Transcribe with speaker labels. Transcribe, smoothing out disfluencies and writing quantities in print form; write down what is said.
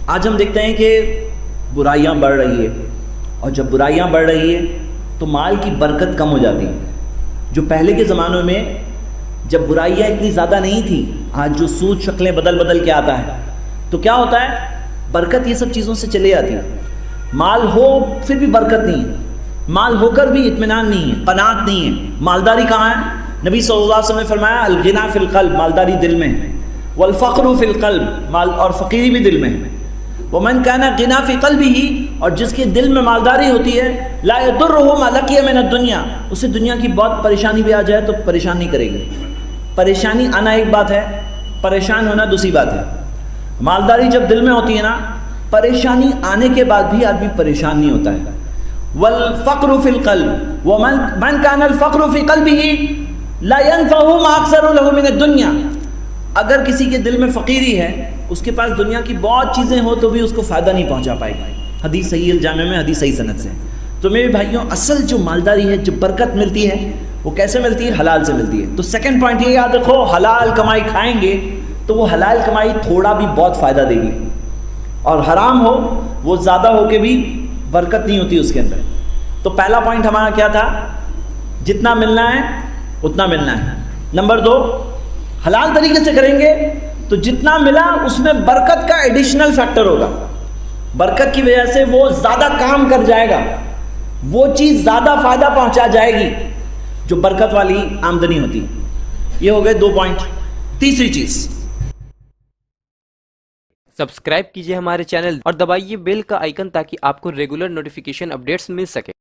Speaker 1: آج ہم دیکھتے ہیں کہ برائیاں بڑھ رہی ہے، اور جب برائیاں بڑھ رہی ہے تو مال کی برکت کم ہو جاتی ہے۔ جو پہلے کے زمانوں میں جب برائیاں اتنی زیادہ نہیں تھی، آج جو سود شکلیں بدل بدل کے آتا ہے تو کیا ہوتا ہے، برکت یہ سب چیزوں سے چلے جاتی ہے۔ مال ہو پھر بھی برکت نہیں ہے، مال ہو کر بھی اطمینان نہیں ہے، قناعت نہیں ہے۔ مالداری کہاں ہے؟ نبی صلی اللہ علیہ وسلم نے فرمایا الغنا فی القلب، مالداری دل میں ہے، والفقر فی القلب، مال اور فقیری بھی دل میں ہے۔ ومن کان غنا فی قلبہ، اور جس کے دل میں مالداری ہوتی ہے، لا یضرہ ما لقی من الدنیا، اسے دنیا کی بہت پریشانی بھی آ جائے تو پریشان نہیں کرے گی۔ پریشانی آنا ایک بات ہے، پریشان ہونا دوسری بات ہے۔ مالداری جب دل میں ہوتی ہے نا، پریشانی آنے کے بعد بھی آدمی پریشان نہیں ہوتا ہے۔ والفقر فی القلب، ومن کان الفقر فی قلبہ لا ينفعه ما اکثر له من الدنیا، اگر کسی کے دل میں فقیری ہے، اس کے پاس دنیا کی بہت چیزیں ہو تو بھی اس کو فائدہ نہیں پہنچا پائے گا۔ حدیث صحیح الجامع میں، حدیث صحیح سند سے۔ تو میرے بھائیوں، اصل جو مالداری ہے، جو برکت ملتی ہے، وہ کیسے ملتی ہے؟ حلال سے ملتی ہے۔ تو سیکنڈ پوائنٹ یہ یاد رکھو، حلال کمائی کھائیں گے تو وہ حلال کمائی تھوڑا بھی بہت فائدہ دے گی، اور حرام ہو وہ زیادہ ہو کے بھی برکت نہیں ہوتی اس کے اندر۔ تو پہلا پوائنٹ ہمارا کیا تھا؟ جتنا ملنا ہے اتنا ملنا ہے۔ نمبر 2، حلال طریقے سے کریں گے تو جتنا ملا اس میں برکت کا ایڈیشنل فیکٹر ہوگا، برکت کی وجہ سے وہ زیادہ کام کر جائے گا، وہ چیز زیادہ فائدہ پہنچا جائے گی جو برکت والی آمدنی ہوتی۔ یہ ہو گئے 2 پوائنٹ۔ تیسری چیز،
Speaker 2: سبسکرائب کیجئے ہمارے چینل اور دبائیے بیل کا آئیکن تاکہ آپ کو ریگولر نوٹیفیکیشن اپڈیٹس مل سکے۔